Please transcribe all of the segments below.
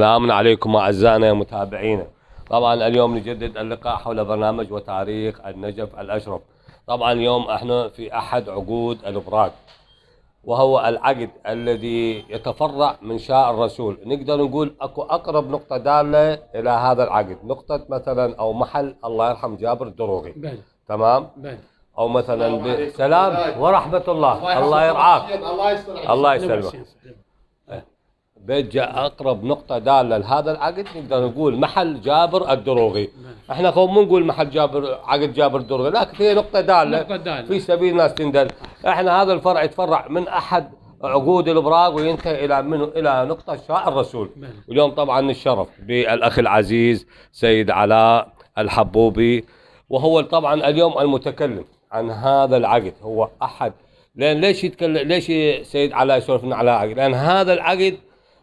السلام عليكم أعزائنا متابعينا. طبعا اليوم نجدد اللقاء حول برنامج وتاريخ النجف الأشرف. طبعا اليوم احنا في أحد عقود الإبراج، وهو العقد الذي يتفرع من شاء الرسول. نقدر نقول اكو اقرب نقطة دالة الى هذا العقد، نقطة مثلا او محل الله يرحم جابر الدروغي. تمام. او مثلا سلام ورحمة الله يرعاك. الله يسلمك. بيت اقرب نقطة دالة لهذا العقد نقدر نقول محل جابر الدروغي. احنا مو نقول محل جابر، عقد جابر الدروغي، لكن هي نقطة دالة في سبيل الناس تندل. احنا هذا الفرع يتفرع من احد عقود الابراج وينتهي الى منه الى نقطة شاء الرسول. واليوم طبعا نتشرف بالاخ العزيز سيد علاء الحبوبي، وهو طبعا اليوم المتكلم عن هذا العقد. هو احد، لان ليش يتكلم، ليش سيد علاء يسولفنا على عقد؟ لان هذا العقد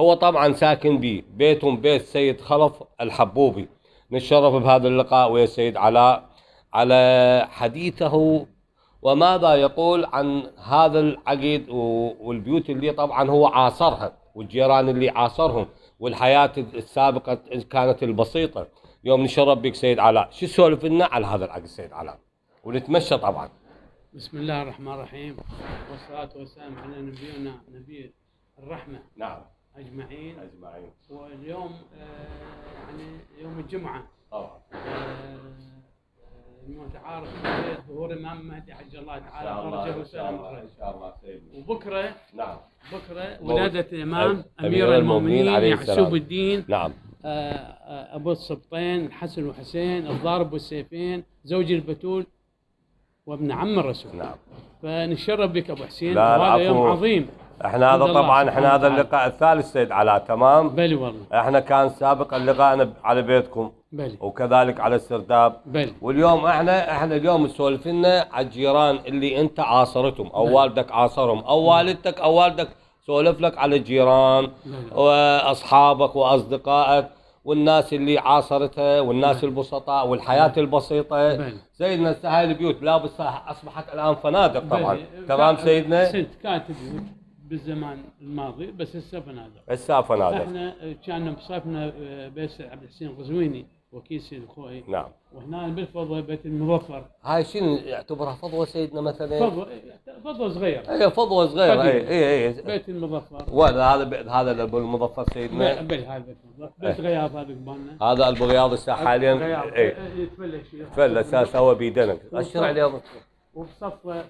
هو طبعا ساكن به، بيتهم بيت سيد خلف الحبوبي. نتشرف بهذا اللقاء ويا السيد علاء على حديثه وماذا يقول عن هذا العقد والبيوت اللي طبعا هو عاصرها والجيران اللي عاصرهم والحياة السابقة كانت البسيطة. اليوم نتشرف بك سيد علاء، شو سولف لنا على هذا العقد سيد علاء؟ ونتمشى طبعا. بسم الله الرحمن الرحيم، والصلاة والسلام على نبينا نبي الرحمة. نعم. أجمعين. واليوم يعني يوم الجمعة طبعا، المتعارف ظهور الإمام المهدي عجل الله تعالى فرجه وسلم إن شاء الله سيدنا. وبكرة نعم بكرة ولادة الإمام أمير المؤمنين يعسوب الدين. نعم. أبو السبطين الحسن وحسين الضارب والسيفين زوج البتول وابن عم الرسول. نعم. فنشرف بك أبو حسين، وهذا يوم عظيم. احنا هذا طبعا احنا هذا اللقاء الثالث سيد علاء. تمام. بلي والله. احنا كان سابقا لقاءنا على بيتكم. بلي. وكذلك على السرداب. بلي. واليوم احنا اليوم نسولف لنا على الجيران اللي انت عاصرتهم او بلي. والدك عاصرهم او بلي. والدتك او والدك سولف لك على الجيران واصحابك واصدقائك والناس اللي عاصرتها والناس بلي. البسطاء والحياة البسيطة. بلي. سيدنا هاي البيوت لابس اصبحت الان فنادق طبعا. بلي. تمام سيدنا. كانت بيوت بالزمان الماضي بس هسه فنادق. هسه فنادق. احنا كان بصيفنا بيت عبد الحسين القزويني وكيل سيد الخوئي. نعم. وهنا بالفضوة بيت المظفر. هاي شنو يعتبرها فضوة سيدنا مثلا؟ فضوة صغيرة. اي فضوة صغيرة. اي بيت المظفر. ولا هذا ابو المظفر سيدنا؟ بل هذا بيت المظفر. بيت غياض هذا قبالنا. هذا ابو غياض هسه حاليا. اي يتفلش. تفلش سوى بيدنك. اشر عليه. وبصفه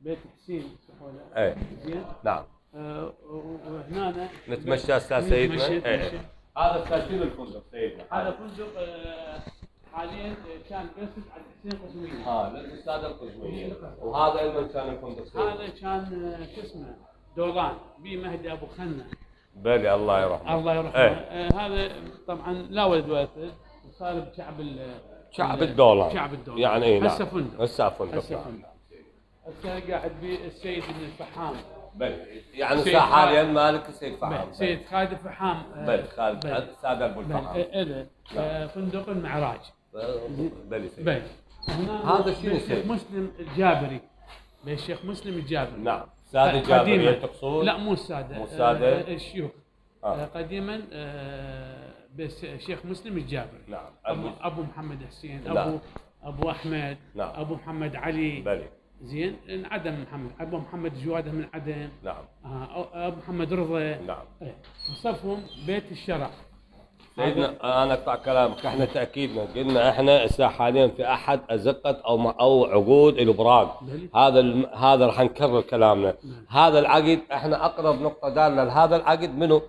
بيت حسين يسمونه. اي زين. نعم. وهنا نتمشى استاذ سيدنا. هذا شنو الفندق سيدنا؟ هذا فندق حاليا كان بيت عبد الحسين القزويني. للاستاذ القزويني. وهذا ايضا كان الفندق سيدنا. هذا كان شو اسمه دوران بمهدي ابو خنه. بلي الله يرحمه. الله يرحمه. هذا طبعا لا ولد ورثه وصار شعب الدولار. شعب الدولار يعني اي نعم. هسه فندق. هسه فندق. هسه قاعد بالسيد بن الفحام. بلي. يعني حاليا مالك السيد فحام. سيد خالد الفحام. بلي خالد السادة ابو الفحام. فندق المعراج. بلي سيد. بلي. هذا شنو الشيخ مسلم الجابري. الشيخ مسلم الجابري. نعم. سادة الجابرية تقصد؟ لا مو السادة. مو السادة. الشيوخ. قديما الشيخ مسلم الجابري. نعم. ابو محمد حسين. نعم. ابو احمد. نعم. ابو محمد علي. بلي. زين انعدم محمد. ابو محمد جواده من عدم. نعم. ابو محمد رضا. نعم. وصفهم بيت الشرع. سيدنا انا اقطع كلامك، احنا تاكيدنا قلنا احنا هسه حاليا في احد ازقه او عقود الابراج. هذا راح نكرر كلامنا. هذا العقد احنا اقرب نقطه دالنا لهذا العقد منه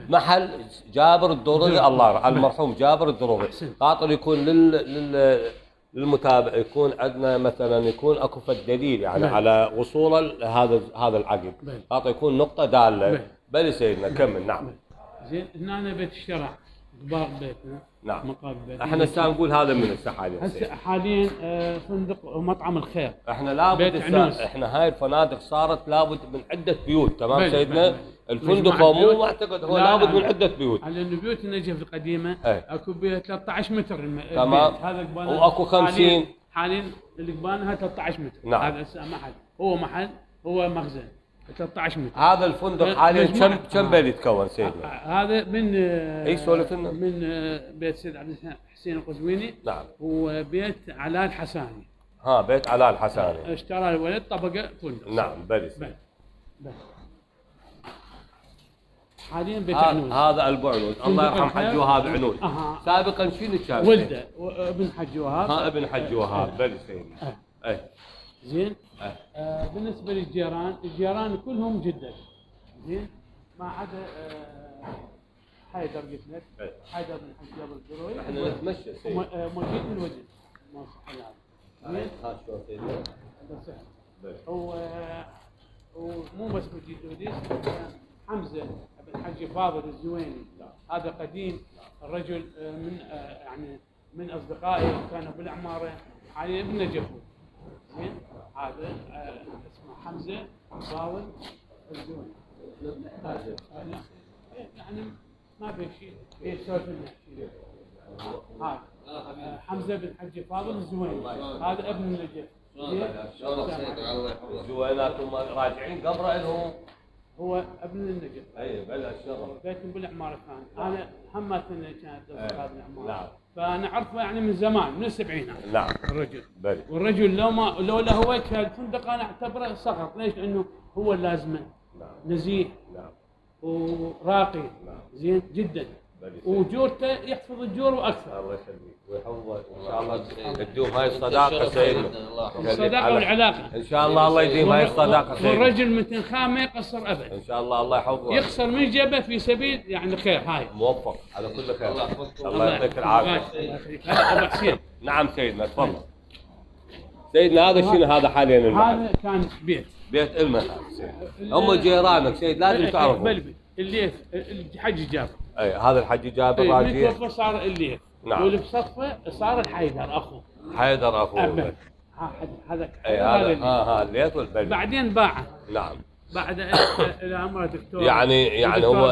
محل جابر الدروغي الله المرحوم جابر الدروغي. خاطر يكون للمتابع يكون عندنا مثلا يكون اكو دليل يعني على وصوله هذا العقد. خاطر يكون نقطه داله. بل سيدنا كمل. نعم. زين هنا بيت الشرع قبال بيتنا. نعم. مقابل بيتنا. احنا هسه نقول هذا من هسه حاليا. هسه حاليا فندق ومطعم الخير. احنا لابد احنا هاي الفنادق صارت لابد من عده بيوت. تمام سيدنا. الفندق هو مو معتقد، هو لابد من عده بيوت. على بيوت النجف القديمه اكو بيت 13 متر. تمام. هذا قبالنا واكو 50 حاليا اللي قبالنا 13 متر. نعم. هذا هسه محل، هو محل هو مخزن 13 متر. هذا الفندق حاليا كم بيت يتكون سيدنا؟ هذا من اي سولف لنا. من بيت سيد عبد الحسين القزويني. نعم. وبيت علاء الحساني. بيت علاء الحساني. اشترى الولد طبقه فندق. نعم بلي. حاليا بيت عنود. هذا ابو عنود، الله يرحم حج وهاب عنود. سابقا شنو كان؟ ولده ابن حج وهاب. ابن حج وهاب بلي سيدي. زين. بالنسبه الجيران كلهم جدد. زين. ما عدا حيدر قلت لك. حيدر بن حج جابر الدروي. احنا نتمشى سيدي. موجود الوجد. ما صح الان. زين. ومو بس مجيد الوديس، حمزه بن حج فاضل الزويني. هذا قديم الرجل من يعني من اصدقائي كانوا بالعماره، حاليا بالنجف. زين. هذا اسمه حمزه فاضل الزويني. يعني ما في شيء يسولف لنا. هذا حمزه بن حج فاضل الزويني، هذا ابن النجف. زويناتهم راجعين قبره لهم. هو ابن النجف. اي بلا الشرف. بيتهم بالعماره كان. انا همتنا كانت اصدقاء بالعماره. نعم. فانا اعرفه يعني من زمان من السبعينات. نعم. الرجل. بلي. والرجل لو له هو الفندق انا اعتبره سقط، ليش؟ لانه هو اللازمه. نعم. نزيه. نعم. وراقي. نعم. زين جدا. وجورته يحفظ الجور واكثر. الله يخليك ويحفظه ان شاء الله. تدوم هاي الصداقه سيدنا. الصداقه والعلاقه. ان شاء الله الله يديم هاي الصداقه سيدنا. والرجل من تنخاه ما يقصر ابدا. ان شاء الله الله يحفظه. يخسر من جيبه في سبيل يعني خير. هاي موفق على كل خير. الله يعطيك العافيه. هذا ابو حسين. نعم سيدنا تفضل. سيدنا هذا شنو هذا حاليا المحل؟ هذا كان بيت المحل سيدنا. هم جيرانك سيد لازم تعرفوا. الليث الحج جابر. اي هذا الحج جابر راجع. من صار الليث. نعم. واللي بصفه صار الحيدر اخوه. حيدر اخوه. هذا هذا الليث والبلد. بعدين باعه. نعم. بعد الى امر دكتور. يعني هو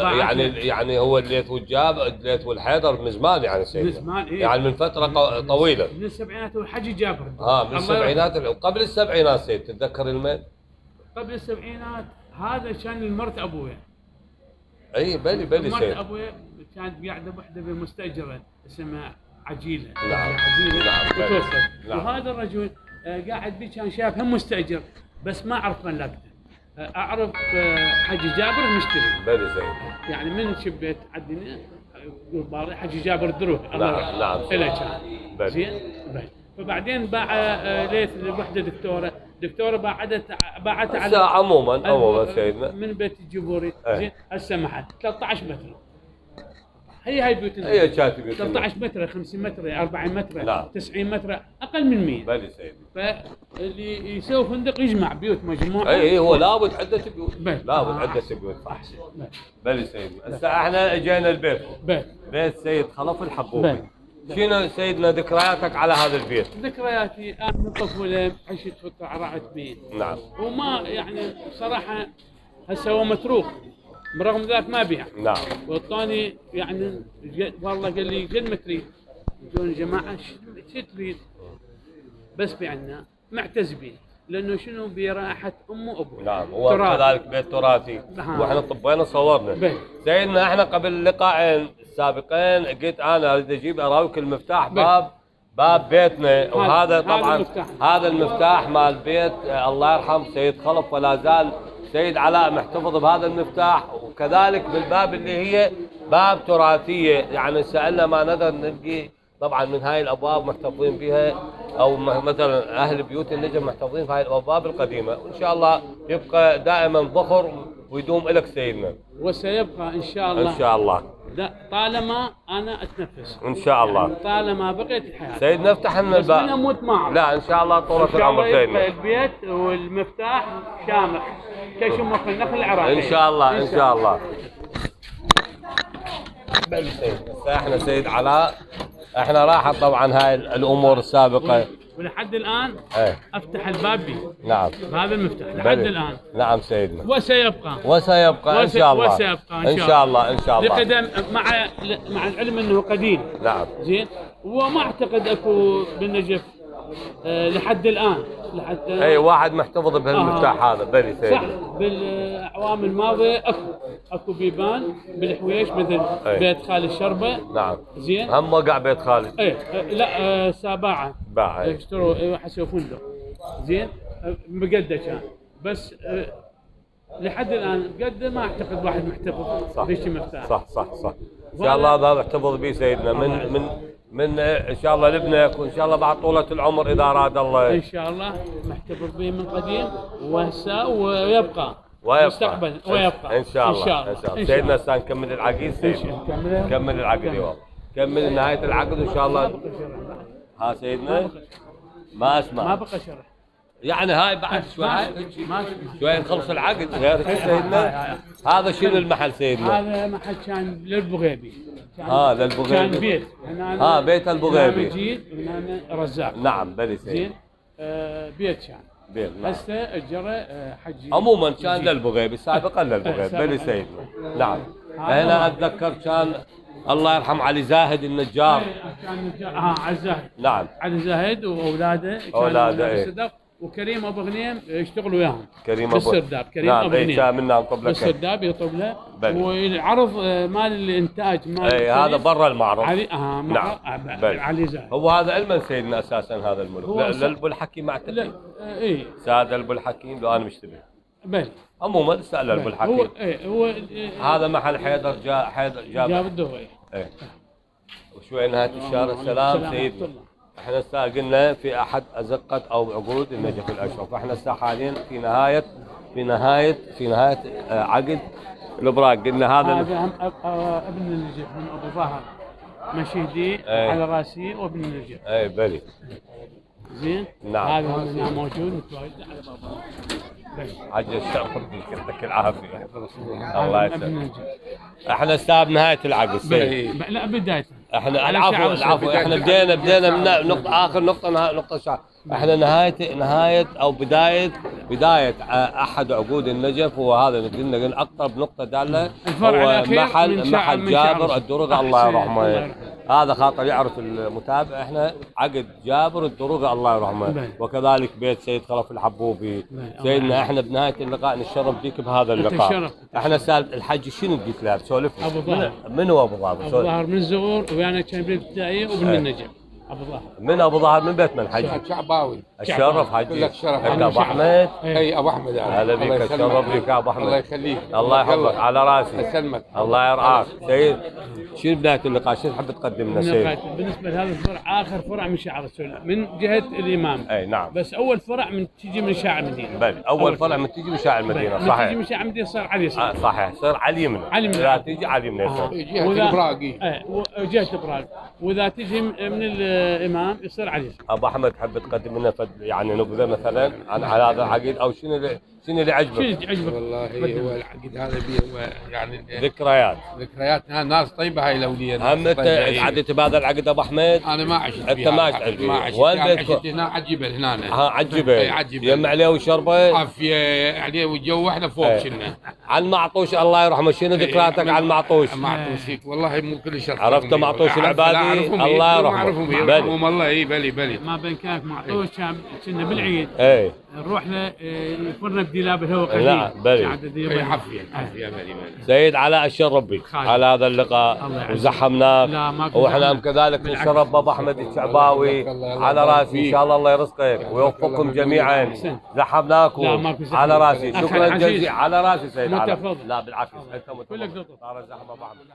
يعني هو الليث والجابر الليث والحيدر من زمان يعني سيدنا. من زمان إيه؟ يعني من فتره طويله. من السبعينات والحج جابر. من السبعينات قبل السبعينات سيد تتذكر الميل؟ قبل السبعينات هذا كان المرت ابويا. اي بلي مرت ابويا كانت قاعده بوحده بمستاجره اسمها عجيله. نعم. عجيله. نعم. وتوفت. نعم. وهذا الرجل قاعد بي كان شافها مستاجر بس ما اعرف من لقته. اعرف حجي جابر مشتري. بلي زين. يعني من شبيت عدني يقول حجي جابر الدروي. نعم. نعم. الى كان. زين. فبعدين باع ليث لوحده دكتوره باعتها على عموما سيدنا من بيت الجبوري. زين. هسه محل 13 متر. هي بيوتنا. هي كانت بيوتنا 13 متر 50 متر 40 متر. نعم. 90 متر اقل من 100. بلي سيدنا. فاللي يسوي فندق يجمع بيوت مجموعه. اي هو لابد عده بيوت. لابد عده بيوت. احسن. بلي سيدنا. هسه احنا اجينا البيت. بيت سيد خلف الحبوبي. شنو سيدنا ذكرياتك على هذا البيت؟ ذكرياتي انا من الطفوله عشت في قعراء بين. نعم. وما يعني صراحه هسه هو متروك، برغم ذلك ما بيع. نعم. والثاني يعني والله قال لي قد ما تريد؟ يقولون جماعه شو تريد؟ بس بيعنا معتز به لانه شنو برائحه امه وابوه. نعم. هو كذلك بيت تراثي. واحنا طبينا صورنا. سيدنا احنا قبل اللقاءين السابقين قلت انا اريد اجيب اراويك المفتاح باب بيتنا. وهذا طبعا هذا المفتاح مال بيت الله يرحم سيد خلف، ولا زال سيد علاء محتفظ بهذا المفتاح. وكذلك بالباب اللي هي باب تراثيه، يعني سالنا ما نقدر نلقي طبعا من هاي الابواب محتفظين بها، او مثلا اهل بيوت النجم محتفظين بهاي الابواب القديمه، وان شاء الله يبقى دائما ذخر ويدوم لك سيدنا. وسيبقى ان شاء الله. ان شاء الله. لا طالما انا اتنفس. ان شاء الله. يعني طالما بقيت الحياه. سيد نفتح لنا الباب. بس اموت معه. لا ان شاء الله طولة العمر سيدنا. البيت والمفتاح شامخ كشمخ النخل العراقي. ان شاء الله ان شاء الله. بل سيدنا احنا سيد علاء احنا راحت طبعا هاي الامور السابقه ولحد الان افتح الباب بي. نعم. بهذا المفتاح لحد الان. نعم سيدنا. وسيبقى ان شاء الله. ان شاء الله. لقدم مع العلم انه قديم. نعم. زين. وما اعتقد اكو بالنجف لحد الان لحد اي واحد محتفظ بهالمفتاح هذا بلي صح. سيدنا. بالاعوام الماضيه اكو بيبان بالحويش مثل أي. بيت خالد الشربه. نعم. زين. هم وقع بيت خالد. لا سابعه باع. اشتروا حسوا فندق. زين. بقده كان بس لحد الان بقده ما اعتقد واحد محتفظ صح. بشي مفتاح. صح. ان شاء الله هذا محتفظ به سيدنا من ان شاء الله لابنك، وان شاء الله بعد طولة العمر اذا اراد الله. ان شاء الله محتفظ به من قديم وهسه ويبقى مستقبل ويبقى ان شاء الله. سيدنا هسه نكمل العقيد سيدنا. نكمل العقد يوم. كمل نهاية العقد وان شاء الله. ها سيدنا ما اسمع. ما بقى شرح. يعني هاي بعد شوي نخلص العقد غير سيدنا. هذا شنو المحل سيدنا؟ هذا محل كان للبغيبي. للبغيبي. كان بيت. بيت البغيبي. مجيد وهنا رزاق. نعم بلي سيدنا. زين. بيت كان. بيت. هسه اجره حجي. عموما كان للبغيبي سابقا للبغيبي بلي سيدنا. نعم. هنا اتذكر كان الله يرحم علي زاهد النجار. كان علي زاهد. نعم. علي زاهد واولاده. اولاده وكريم ابو غنيم يشتغلوا وياهم. كريم بالسرداب. كريم ابو غنيم. نعم. منا نطب لك. بالسرداب يطب له. والعرض مال الانتاج مال هذا برا المعرض. نعم. علي زاهد. هو هذا المن سيدنا اساسا هذا الملك. لا الابو الحكيم اعتقد. لا ساد الابو الحكيم لو انا مشتبه. بلي. عموما سال الابو الحكيم. هو هذا محل حيدر جاب الدوي. وشوي نهايه الشارع. السلام سيدنا. احنا هسه قلنا في احد ازقه او عقود النجف الاشرف. احنا هسه حاليا في نهايه عقد الابراق. قلنا هذا ابن النجف من ابو ظاهر مشيدي على راسي وابن النجف. بلي. زين. نعم. هذا هنا موجود متواجد على بابا. عجل الشرف يعطيك العافيه. الله يسلمك. احنا هسه بنهايه العقد سيدي. لا بدايته. احنا العفو احنا بدينا من نقطه اخر نقطه شعر. احنا نهايه او بدايه احد عقود النجف. هو هذا قلنا اقرب نقطه داله هو محل جابر الدرغه الله يرحمه. هذا خاطر يعرف المتابع. احنا عقد جابر الدرغه الله يرحمه. وكذلك بيت سيد خلف الحبوبي. سيدنا احنا بنهايه اللقاء نتشرف بيك بهذا اللقاء. احنا سالت الحج شنو بديت له؟ سولف ابو ظاهر. من هو ابو ظاهر؟ ابو ظاهر من زغور وانا كان بالابتدائيه ومن النجف. ابو ظاهر. من ابو ظاهر من بيت من حج؟ شعباوي. الشرف حجي. لك شرف. ابو احمد. اي ابو احمد. هلا بك. الشرف بك ابو احمد. الله يخليك. الله يحفظك على راسي. يسلمك. الله يرعاك. سيد شنو بدايه اللقاء؟ شنو تحب تقدم لنا سيد؟ بالنسبه لهذا الفرع اخر فرع من شعر السلم من جهه الامام. اي نعم. بس اول فرع من تجي من شارع المدينه. بل اول فرع من تجي من شارع المدينه. صحيح. تجي من شارع المدينه صار على اليسار. صحيح. صار على اليمين. اذا تجي على اليمين يصير. جهه البراقي. جهه البراق. واذا تجي من الامام يصير على اليسار. ابو احمد تحب تقدم لنا يعني نبذه مثلا عن هذا العقيد او شنو اللي عجبك؟ شنو اللي عجبك؟ والله هو العقد هذا هو يعني ذكرياتنا ناس طيبه هاي الاولياء. هم انت عدت بهذا العقد ابو احمد؟ انا ما عشت انت ما عشت ما عشت. وين عشت هنا عجبل هنا. عجبل. يم عليه وشربه عافيه عليه والجو احنا فوق شلنا. على المعطوش الله يرحمه شنو ذكرياتك على المعطوش؟ معطوش والله مو كل شيء. عرفت معطوش العبادي الله يرحمه. بلي والله. بلي ما بين كانك معطوش كنا بالعيد. نروح له فرنا بديلاب الهواء قديم. نعم بلي. عافيه بلي. سيد علاء الشرف بك على هذا اللقاء وزحمناك. واحنا كذلك نشرف بابا احمد الشعباوي على راسي. ان شاء الله الله يرزقك ويوفقكم جميعا. زحمناكم على راسي. شكرا جزيلا على راسي سيد علاء. لا بالعكس انت متفضل. صار زحمه ابو احمد.